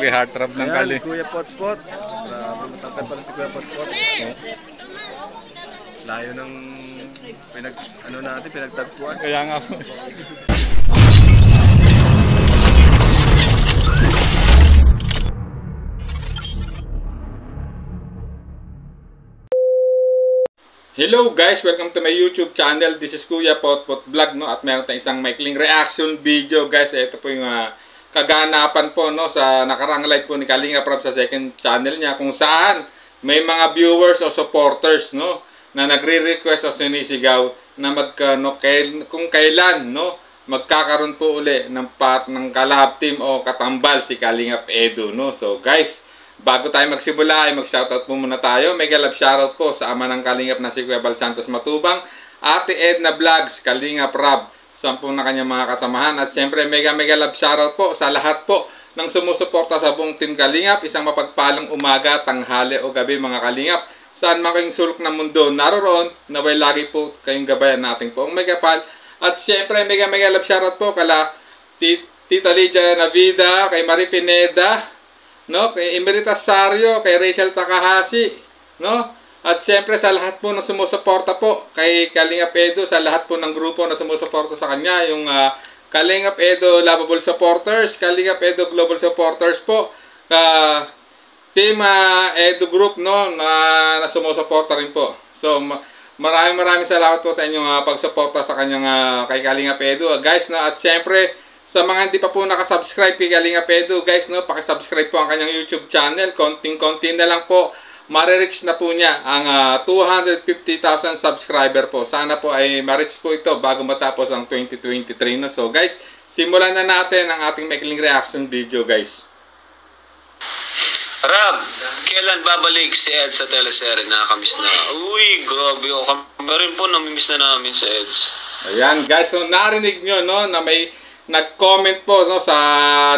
kay Heartthrob ng Kali. Kuya Potpot. Matangkad pala si Kuya Potpot. Layo ng pinagtagpuan. Kaya nga po. Hello guys, welcome to my YouTube channel. This is Kuya Potpot Vlog, no? At meron tayong isang maikling reaction video, guys. Ito po yung kaganapan po, no, sa nakarang live po ni Kalinga Prab sa second channel niya, kung saan may mga viewers o supporters, no, na nagre-request o sinisigaw na kung kailan, no, magkakaroon po uli ng collab team o katambal si Kalinga Edu, no. So guys, bago tayo magsimula ay mag-shoutout po muna tayo. Mega love shoutout po sa ama ng Kalingap na si Kuya Bal Santos Matubang, Ate Edna Vlogs, Kalinga Prab, 10 na kanyang mga kasamahan. At siyempre mega love shoutout po sa lahat po ng sumusuporta sa buong Team Kalingap. Isang mapagpalang umaga, tanghali o gabi mga Kalingap. Saan man kayong sulok ng mundo naroroon, naway lagi po kayong gabayan natin po ang Megapal. At siyempre mega love shoutout po kala Tita Lydia Navida, kay Marie Pineda, no, kay Emerita Sario, kay Rachel Takahashi, no? At siyempre sa lahat po na sumusuporta po kay Kalinga Edu, sa lahat po ng grupo na sumusuporta sa kanya, yung Kalinga Edu Lovable Supporters, Kalinga Edu Global Supporters po, Team Edu Group, no, na sumusuporta rin po. So maraming salamat po sa inyong pagsuporta sa kanyang kay Kalinga Edu, guys, no? At siyempre sa mga hindi pa po nakasubscribe kay Kalinga Edu, guys, no, pakisubscribe po ang kanyang YouTube channel. Konting-konti na lang po, ma-reach na po niya ang 250,000 subscriber po. Sana po ay ma-reach po ito bago matapos ang 2023. No? So guys, simulan na natin ang ating maikling reaction video, guys. Rab, kailan babalik si Ed sa teleserye? Nakakamiss na. Uy, grabe. Kami rin po namimiss na namin si Ed. Ayan, guys, so narinig nyo, no, na may nag-comment po, no, sa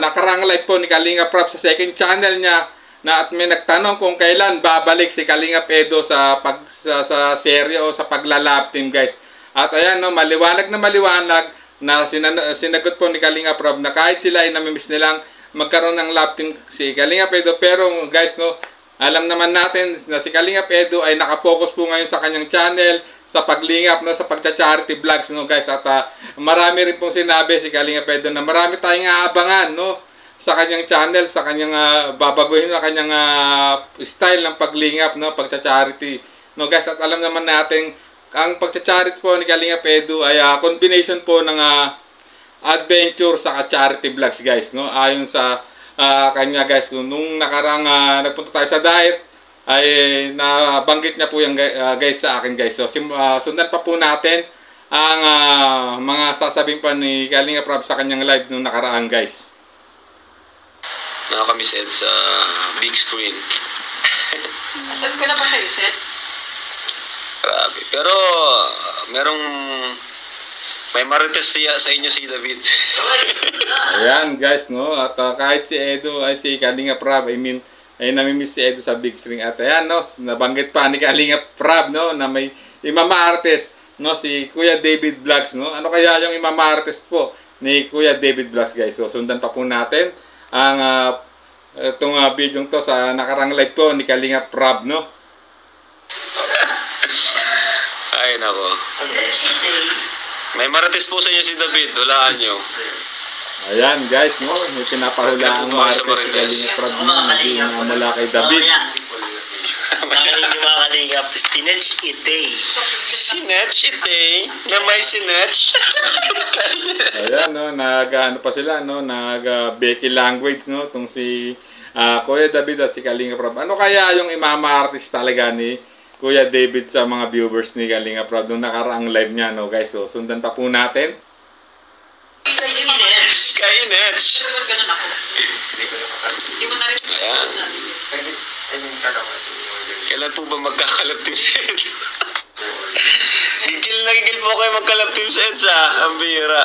nakarang live po ni Kalinga Prab sa second channel niya, na at may nagtanong kung kailan babalik si Kalinga Edu sa serye o sa paglalab team, guys. At ayan, no, maliwanag na sinagot po ni Kalinga Prab na kahit sila ay namimiss nilang magkaroon ng lab team si Kalinga Edu, pero guys, no, alam naman natin na si Kalinga Edu ay nakapokus po ngayon sa kanyang channel, sa paglingap, no, sa pagcha-charity vlogs, no, guys. At marami rin pong sinabi si Kalinga Edu na marami tayong aabangan, no, sa kanyang channel, sa kanyang babaguhin na kanyang style ng paglingap, no, pagcha-charity, no, guys. At alam naman natin ang pagcha-charity po ni Kalinga Edu ay combination po ng adventure sa charity vlogs, guys, no. Ayon sa kanya, guys, nung nakarang nagpunta tayo sa diet ay nabanggit niya po yung guys sa akin, guys. So sundan pa po natin ang mga sasabihin pa ni Kalinga Prab sa kanyang live nung nakaraan, guys. Nakakamiss Ed sa big screen. Saan ka na ba siya iset? Grabe. Pero may marites siya sa inyo si David. Ayan, guys, no. At kahit si Edu ay si Kalinga Prab, ay namimiss si Edu sa big screen. At ayan, no, nabanggit pa ni Kalinga Prab, no, na may imama-artist, no, si Kuya David Vlogs, no. Ano kaya yung imama-artist po ni Kuya David Vlogs, guys? So sundan pa po natin ang itong video to sa nakarang live po ni Kalinga Prab, no. Ay nako. May marites po sa inyo si David, hulaan nyo. Ayan, guys, no, may pinapahula ang marites si Kalinga Prab, no, hindi mula kay David. Narinig yung mga Kalingap, Sinetch Ite. Sinetch Ite? Na may sinetch? Ayan, no, ano pa sila, no, Becky language, no, itong si Kuya David at si Kalinga Prab. Ano kaya yung imama-artist talaga ni Kuya David sa mga viewers ni Kalinga Prab nung nakaraang live niya, no, guys? So sundan pa po natin. Kainetch. Ganun ako. Hindi mo na rin. Ayan. Kailan po ba magkakalap team sa Ed? Gigil po kayo magkalap team sa Ed sa Ambira.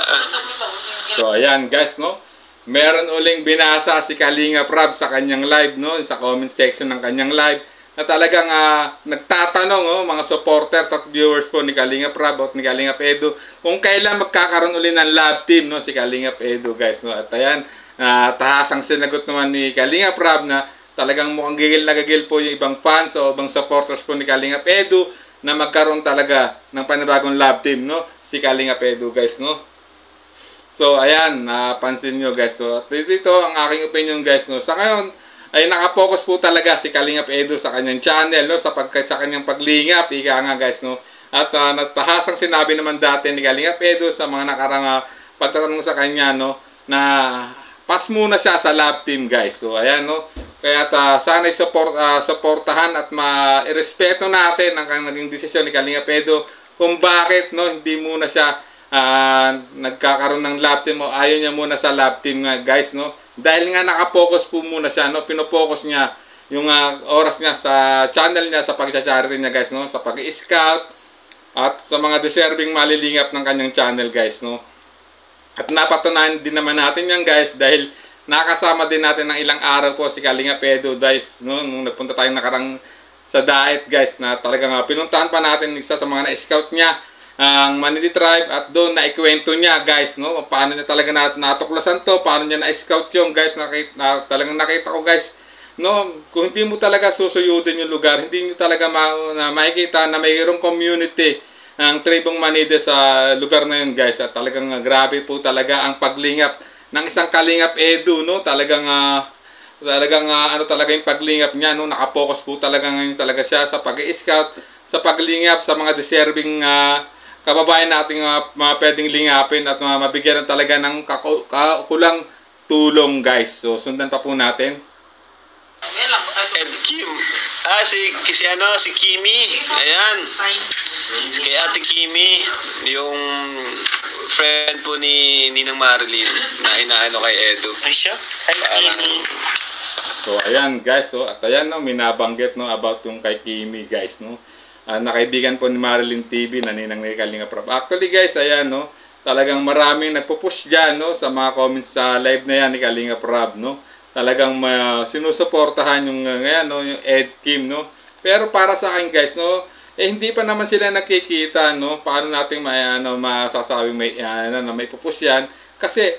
So ayan, guys, no, meron uling binasa si Kalinga Prab sa kanyang live, no, sa comment section ng kanyang live, na talagang nagtatanong, oh, mga supporters at viewers po ni Kalinga Prab at ni Kalinga Edu kung kailan magkakaroon uli ng lab team, no, si Kalinga Edu, guys, no. At ayan, tahasang sinagot naman ni Kalingap Rab na talagang mukhang gigil na gigil po yung ibang fans o ibang supporters po ni Kalingap Edu na magkaroon talaga ng panibagong love team, no? Si Kalingap Edu, guys, no? So, ayan, napansin nyo, guys, no? At dito ang aking opinion, guys, no? Sa ngayon, ay nakapokus po talaga si Kalingap Edu sa kanyang channel, no? Sa kanyang paglingap, ika nga, guys, no? At nagtahasang sinabi naman dati ni Kalingap Edu sa mga nakarang pagtatanong sa kanya, no? Na pass muna siya sa love team, guys. So, ayan, no? Kaya sana supportahan at irespeto natin ang naging desisyon ni Kalingap Edu kung bakit, no, hindi muna siya nagkakaroon ng love team o ayaw niya muna sa love team, guys, no? Dahil nga nakapokus po muna siya, no? Pinopokus niya yung oras niya sa channel niya, sa pag-charity niya, guys, no? Sa pag-scout at sa mga deserving malilingap ng kanyang channel, guys, no? At napatunayan din naman natin yan, guys, dahil nakasama din natin ng ilang araw po si Kalingap Edu, guys, no? Nung nagpunta tayong nakarang sa diet, guys, na talagang pinuntahan pa natin isa sa mga na-scout niya ang Manidi Tribe, at doon na ikwento niya, guys, no? Paano niya talaga natuklasan to, paano niya na-scout yung, guys, talagang nakita ko, guys, no? Kung hindi mo talaga susuyudin yung lugar, hindi mo talaga makikita na mayroong community ang tribong Manide sa lugar na yun, guys. At talagang grabe po talaga ang paglingap ng isang Kalingap Edu, no? Talagang ano talaga yung paglingap niya, no? Nakapokus po talaga ngayon talaga siya sa pag-i-scout, sa paglingap sa mga deserving kababayan nating pwedeng lingapin at mabigyan talaga ng kulang tulong, guys. So sundan pa po natin. And Kim. Si Kimi. Ayan. Kay Ate Kimi, yung friend po ni Ninang Marilyn na inaano kay Edu. Ay siya? Ay, Kimi. So, ayan, guys. So, at ayan, no, minabanggit, no, about yung kay Kimi, guys, no. Nakaibigan po ni Marilyn TV na ninang ni Kalingap Rab. Actually, guys, ayan, no, talagang maraming nagpo-push dyan, no, sa mga comments sa live na yan ni Kalingap Rab, no. Talagang sinusuportahan yung ngayon, no, yung Ed Kim, no. Pero para sa akin, guys, no, hindi pa naman sila nakikita, no. Paano natin masasabing may pupush yan? Kasi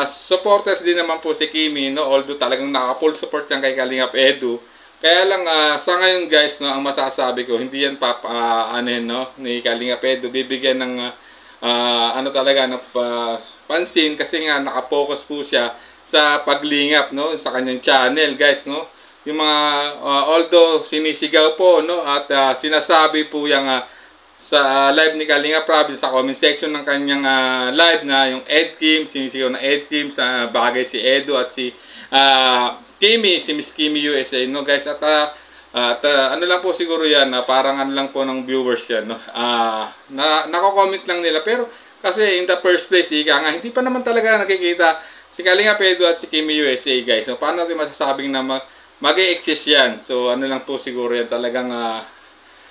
supporters din naman po si Kimi, no. Although talagang naka-full support yan kay Kalingap Edu. Kaya lang sa ngayon, guys, no, ang masasabi ko, hindi yan no, ni Kalingap Edu bibigyan ng talaga ng pansin, kasi nga naka-focus po siya sa paglingap, no, sa kanyang channel, guys, no. Yung mga although sinisigaw po, no, at sinasabi po yung sa live ni Kalingap Rab, sa comment section ng kanyang live, na yung Ed Kim, sinisigaw na Ed Kim sa bagay si Edu at si Kimi, si Miss Kimi USA, no, guys. At ano lang po siguro yan, parang ano lang po ng viewers yan, no. Nako-comment lang nila, pero kasi in the first place, hindi pa naman talaga nakikita si Kalingap Edu at si Kimi USA, guys. So, paano natin masasabing na mag-e-exist yan? So, ano lang po siguro yan, talagang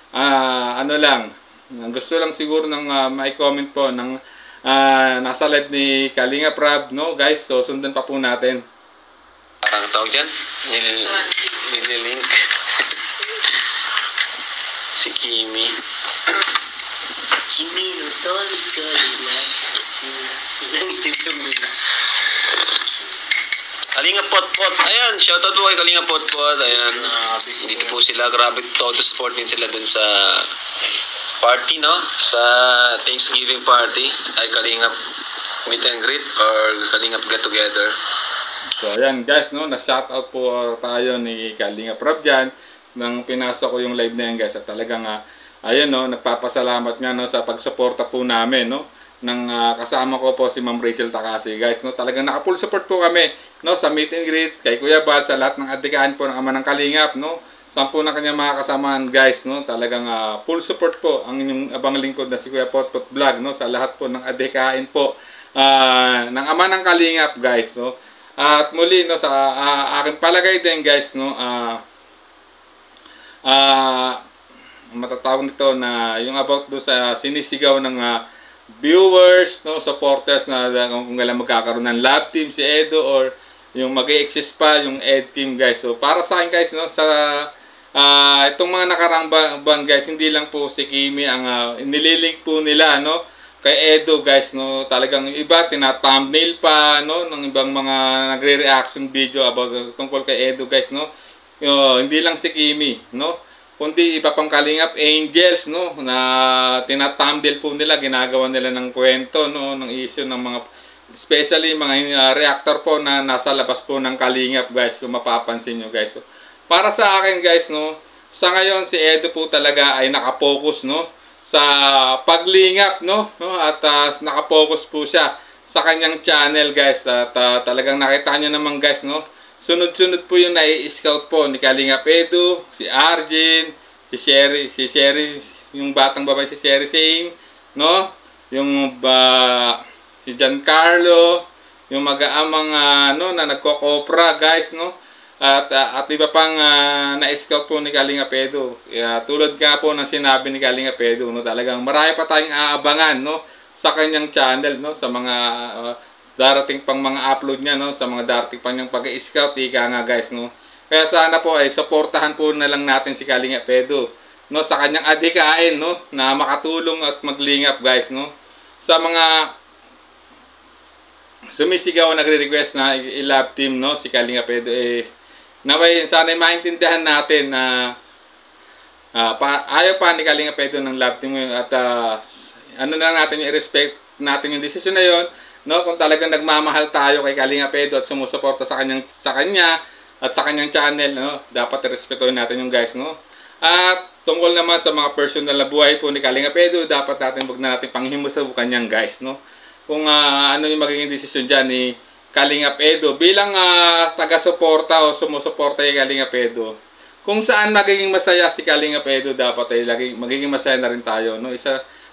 ano lang, gusto lang siguro ng may-comment po ng nasa live ni Kalingap Rab, no, guys. So, sundan pa po natin. Ang tawag dyan? Nililink. Si Kimi. Kimi no tori kalima. Silang itim sa muna. Kalingap Potpot. Ayan, shoutout po kay Kalingap Potpot. Ayan. Dito po sila. Grabe, todo support din sila dun sa party, no? Sa Thanksgiving party. Ay, Kalingap meet and greet or Kalingap get together. So, ayan, guys, no? Na-shoutout po tayo ni Kalingap Rab dyan nang pinasok ko yung live na yan, guys. At talagang, ayun, no? Nagpapasalamat nga, no? Sa pagsuporta po namin, no? Ng kasama ko po si Ma'am Rachel Takasi, guys, no. Talagang naka-full support po kami, no, sa meet and greet kay Kuya Bal, sa lahat ng adikain po ng ama ng Kalingap, no. Sampu na kanya mga kasamaan, guys, no. Talagang full support po ang inyong abang lingkod na si Kuya Potpot Vlog, no, sa lahat po ng adikain po ng ama ng Kalingap, guys, no. At muli, no, sa aking palagay din, guys, no, matatawag nito na yung about do sa sinisigaw ng viewers, no, supporters na kung kailan magkakaroon ng love team si Edu or yung mag-e-exist pa yung Ed Team, guys. So para sa akin, guys, no, sa itong mga nakarang ban, guys, hindi lang po si Kimi ang nililink po nila, no, kay Edo guys, no, talagang yung iba tina-thumbnail pa, no, ng ibang mga nagre-reaction video about tungkol kay Edo guys, no. Hindi lang si Kimi, no, kundi iba pang Kalingap Angels, no, na tina-thumbnail po nila, ginagawa nila ng kwento, no, ng issue ng mga, especially mga reactor po na nasa labas po ng Kalingap guys, kung mapapansin nyo guys. So, para sa akin guys, no, sa ngayon si Edo po talaga ay nakapokus, no, sa paglingap, no, at nakapokus po siya sa kanyang channel guys, at talagang nakita nyo naman guys, no, sunod-sunod po yung nai-scout po ni Kalingap Edo, si Arjen, si Sherry, yung batang babae si Sherry Singh, no, yung si Giancarlo, yung mag-aamang no, na nagko-copra guys, no, at iba pang na-scout po ni Kalingap Edo. Tulad nga po ng sinabi ni Kalingap Edo, no, talagang marami pa tayong aabangan, no, sa kanyang channel, no, sa mga darating pang mga upload niya, no, sa mga darating pang niyang pag-scout, ika nga guys, no. Kaya sana po ay suportahan po na lang natin si Kalingap Edo, no, sa kanyang adhikain, no, na makatulong at maglingap guys, no. Sa mga sumisigaw, nagre-request na i-love team, no, si Kalingap Edo, naway sana maintindihan natin na ayaw pa ni Kalingap Edo ng love team at ano na natin, i-respect natin yung decision na yon, no, kung talagang nagmamahal tayo kay Kalingap Edo at sumusuporta sa kanya at sa kanyang channel, no, dapat i-respetuhin natin yung guys, no. At tungkol naman sa mga personal na buhay po ni Kalingap Edo, dapat wag na natin panghimusubukan yan guys, no, kung ano yung magiging desisyon dyan ni Kalingap Edo bilang taga-suporta o sumusuporta kay Kalingap Edo. Kung saan magiging masaya si Kalingap Edo, dapat ay magiging masaya na rin tayo, no.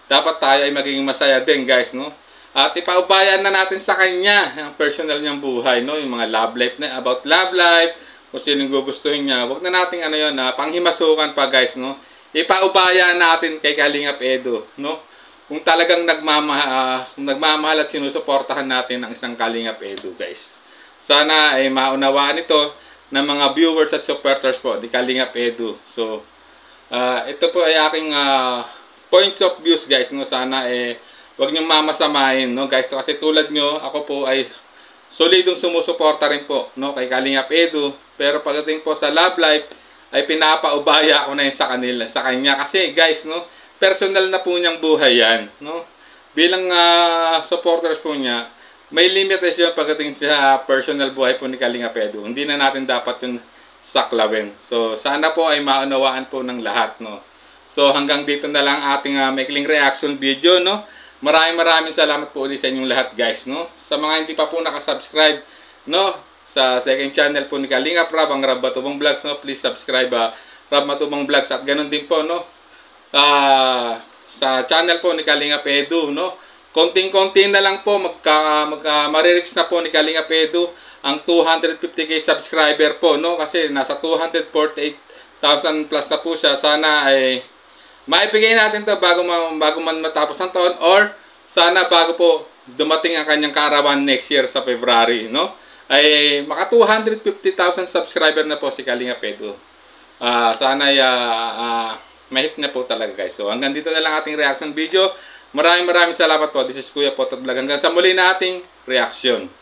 Dapat tayo ay magiging masaya din guys, no. At ipaubayan na natin sa kanya ang personal niyang buhay, no, yung mga love life na, about love life, kung sino yung gugustuhin niya. Huwag na natin panghimasukan pa guys, no. Ipaubayan natin kay Kalingap Edo, no. Kung talagang nagmamahal at sinusuportahan natin ang isang Kalingap Edo guys. Sana ay maunawaan ito ng mga viewers at supporters po di Kalingap Edo. So ito po ay aking points of views guys, no. Sana wag niyong mamasamahin, no guys, kasi tulad nyo, ako po ay solidong sumusuporta rin po, no, kay Kalingap Edo, pero pagdating po sa love life ay pinapaubaya ko na yun sa kanya kasi guys, no, personal na po niyang buhay yan, no. Bilang supporters po niya, may limitation pagdating sa personal buhay po ni Kalingap Edo. Hindi na natin dapat yun saklawin. So sana po ay maunawaan po ng lahat, no. So hanggang dito na lang ating maikling reaction video, no. Maraming salamat po ulit sa inyong lahat guys, no. Sa mga hindi pa po nakasubscribe, no, sa second channel po ni Kalingap Rab, ang Rab Matubang Vlogs, no, please subscribe Rab Matubang Vlogs, at ganun din po, no, sa channel po ni Kalingap Edo, no. Konting-konti na lang po marireach na po ni Kalingap Edo ang 250k subscriber po, no, kasi nasa 248,000 plus na po siya. Sana ay maibigay natin to bago man matapos ang taon, or sana bago po dumating ang kanyang kaarawan next year sa February, no, ay maka 250,000 subscriber na po si Kalingap Edo. Sana ay mahit na po talaga guys. So hanggang dito na lang ating reaction video. Maraming salamat po. This is Kuya Potot Vlog. Hanggang sa muli na ating reaction.